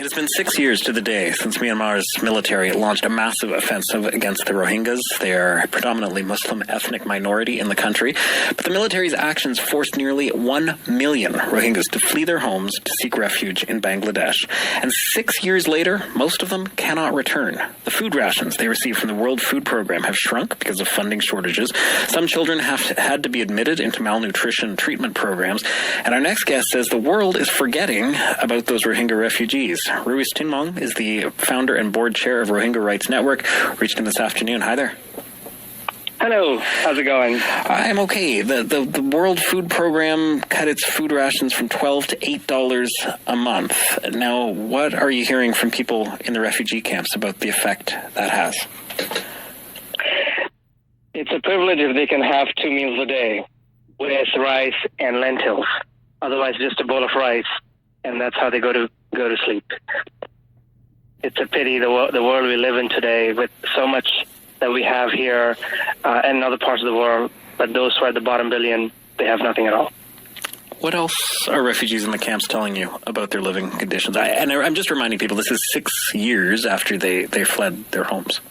It has been 6 years to the day since Myanmar's military launched a massive offensive against the Rohingyas. They are a predominantly Muslim ethnic minority in the country, but the military's actions forced nearly 1 million Rohingyas to flee their homes to seek refuge in Bangladesh. And 6 years later, most of them cannot return. The food rations they receive from the World Food Program have shrunk because of funding shortages. Some children have had to be admitted into malnutrition treatment programs. And our next guest says the world is forgetting about those Rohingya refugees. Ruiz Tinmong is the founder and board chair of Rohingya Rights Network. Reached him this afternoon. Hi there. Hello. How's it going? I'm okay. The World Food Program cut its food rations from $12 to $8 a month. Now, what are you hearing from people in the refugee camps about the effect that has? It's a privilege if they can have 2 meals a day with rice and lentils. Otherwise, just a bowl of rice, and that's how they go to sleep. It's a pity the world we live in today with so much that we have here and in other parts of the world, but those who are at the bottom billion, they have nothing at all. What else are refugees in the camps telling you about their living conditions? I'm just reminding people, this is 6 years after they fled their homes.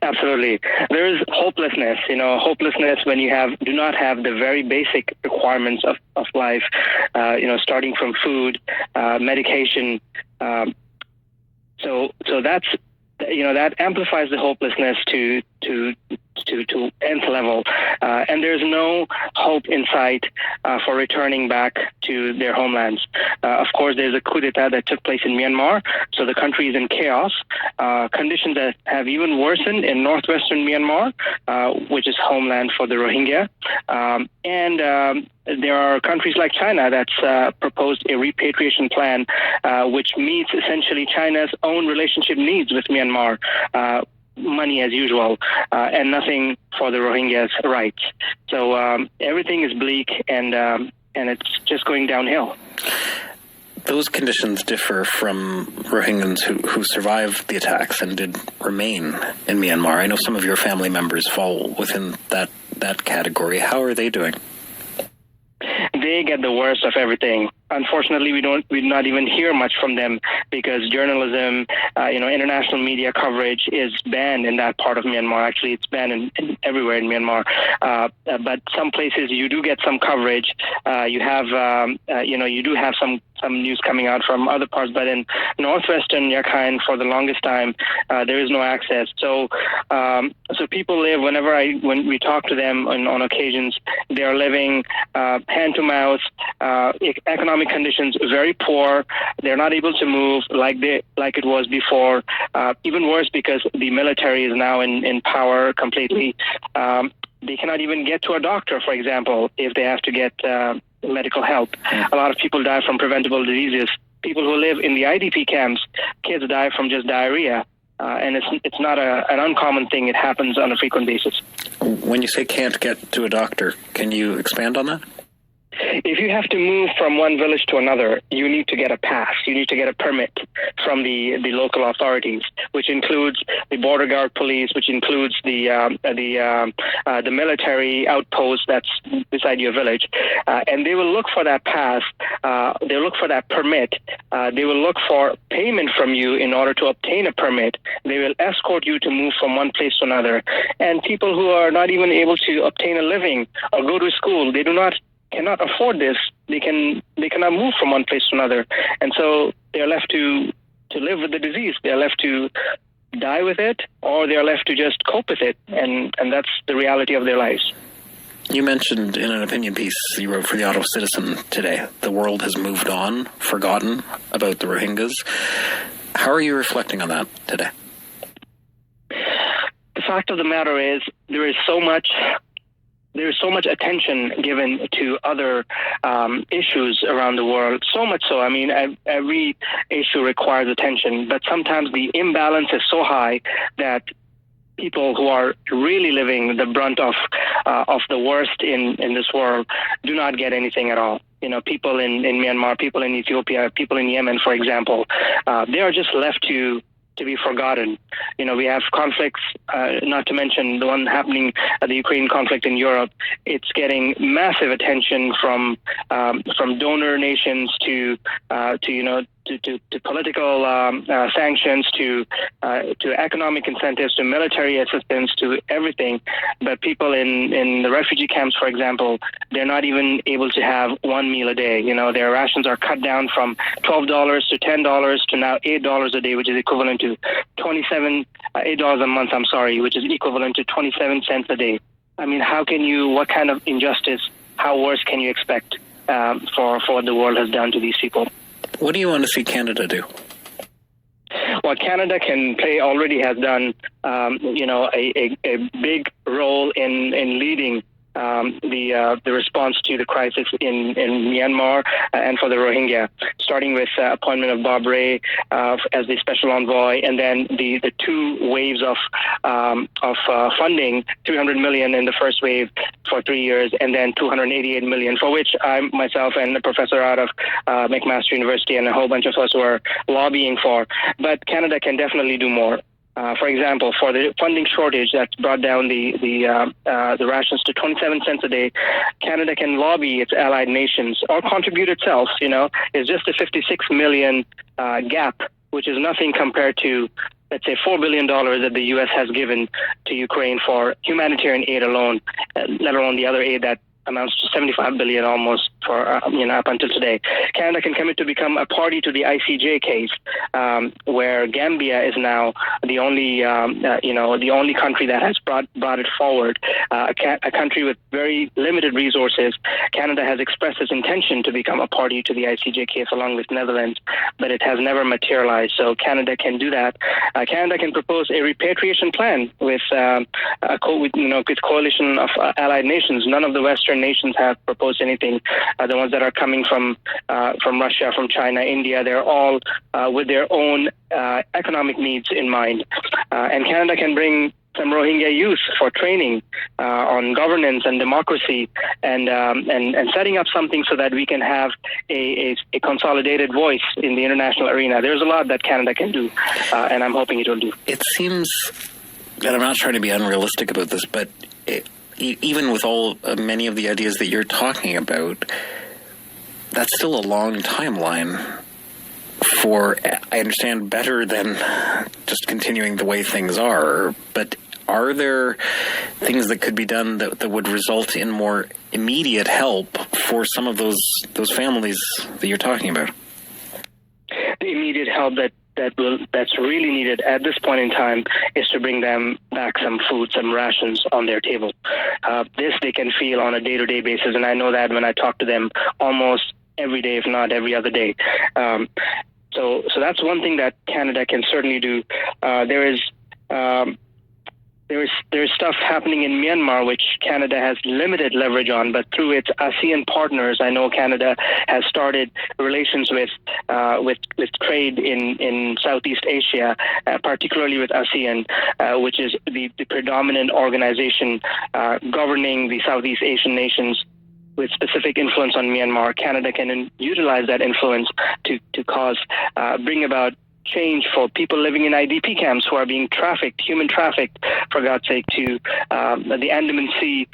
Absolutely. There is hopelessness, hopelessness when you do not have the very basic requirements of life, starting from food, medication. So that's, that amplifies the hopelessness to nth level. And there's no hope in sight for returning back to their homelands. Of course, there's a coup d'etat that took place in Myanmar, so the country is in chaos. Conditions that have even worsened in northwestern Myanmar, which is homeland for the Rohingya. And there are countries like China that's proposed a repatriation plan, which meets essentially China's own relationship needs with Myanmar. Money as usual, and nothing for the Rohingyas' rights. So everything is bleak, and it's just going downhill. Those conditions differ from Rohingyans who survived the attacks and did remain in Myanmar. I know some of your family members fall within that category. How are they doing? They get the worst of everything. Unfortunately, we not even hear much from them because journalism, international media coverage is banned in that part of Myanmar. Actually, it's banned everywhere in Myanmar. But some places you do get some coverage. You do have some news coming out from other parts, but in northwestern Rakhine, for the longest time, there is no access. So people live. When we talk to them on occasions, they are living hand to mouth. Economic conditions very poor. They're not able to move like it was before. Even worse because the military is now in power completely. They cannot even get to a doctor, for example, if they have to get medical help. A lot of people die from preventable diseases. People who live in the IDP camps, kids die from just diarrhea. And it's not an uncommon thing. It happens on a frequent basis. When you say can't get to a doctor, can you expand on that? If you have to move from one village to another, you need to get a pass. You need to get a permit from the local authorities, which includes the border guard police, which includes the military outpost that's beside your village, and they will look for that pass. They will look for that permit. They will look for payment from you in order to obtain a permit. They will escort you to move from one place to another. And people who are not even able to obtain a living or go to school, they cannot afford this. They cannot move from one place to another, and so they're left to live with the disease. They're left to die with it, or they're left to just cope with it, and that's the reality of their lives. You mentioned in an opinion piece you wrote for the Ottawa Citizen today, the world has moved on, forgotten about the Rohingyas. How are you reflecting on that today? The fact of the matter is there is so much attention given to other issues around the world, so much so. I mean, every issue requires attention, but sometimes the imbalance is so high that people who are really living the brunt of the worst in this world do not get anything at all. People in Myanmar, people in Ethiopia, people in Yemen, for example, they are just left to be forgotten. We have conflicts, not to mention the one happening, the Ukraine conflict in Europe. It's getting massive attention from donor nations to to political sanctions, to economic incentives, to military assistance, to everything. But people in the refugee camps, for example, they're not even able to have one meal a day. Their rations are cut down from $12 to $10 to now $8 a day, which is equivalent to $8 a month, which is equivalent to 27 cents a day. I mean, what kind of injustice, how worse can you expect for what the world has done to these people? What do you want to see Canada do? Well, Canada already has done, a big role in leading the response to the crisis in Myanmar and for the Rohingya, starting with appointment of Bob Rae as the special envoy, and then the two waves of funding, $300 million in the first wave for 3 years, and then $288 million, for which I myself and a professor out of McMaster University and a whole bunch of us were lobbying for. But Canada can definitely do more. For example, for the funding shortage that's brought down the rations to 27 cents a day, Canada can lobby its allied nations or contribute itself. It's just a $56 million gap, which is nothing compared to, let's say, $4 billion that the U.S. has given to Ukraine for humanitarian aid alone, let alone the other aid that amounts to $75 billion almost for up until today. Canada can commit to become a party to the ICJ case, where Gambia is now the only country that has brought it forward. A country with very limited resources. Canada has expressed its intention to become a party to the ICJ case along with Netherlands, but it has never materialized. So Canada can do that. Canada can propose a repatriation plan with coalition of allied nations. None of the Western nations have proposed anything. The ones that are coming from Russia, from China, India, they're all with their own economic needs in mind. And Canada can bring some Rohingya youth for training on governance and democracy, and setting up something so that we can have a consolidated voice in the international arena. There's a lot that Canada can do, and I'm hoping it will do. It seems, and I'm not trying to be unrealistic about this, but even with many of the ideas that you're talking about, that's still a long timeline for, I understand, better than just continuing the way things are. But are there things that could be done that would result in more immediate help for some of those families that you're talking about? The immediate help that's really needed at this point in time is to bring them back some food, some rations on their table. This they can feel on a day-to-day basis, and I know that when I talk to them almost every day, if not every other day. So that's one thing that Canada can certainly do. There's stuff happening in Myanmar which Canada has limited leverage on, but through its ASEAN partners, I know Canada has started relations with trade in Southeast Asia, particularly with ASEAN, which is the predominant organization governing the Southeast Asian nations with specific influence on Myanmar. Canada can utilize that influence to bring about change for people living in IDP camps who are being human trafficked, for God's sake, to the Andaman Sea,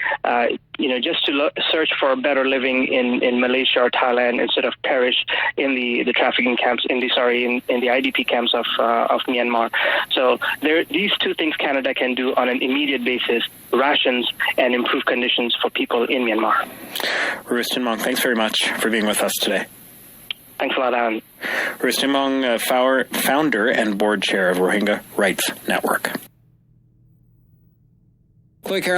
just to search for a better living in Malaysia or Thailand instead of perish in the trafficking camps, in the IDP camps of Myanmar. So these two things Canada can do on an immediate basis: rations and improve conditions for people in Myanmar. Ruth Tinmong, thanks very much for being with us today. Thanks a lot, Alan. Ruth Tinmong, founder and board chair of Rohingya Rights Network.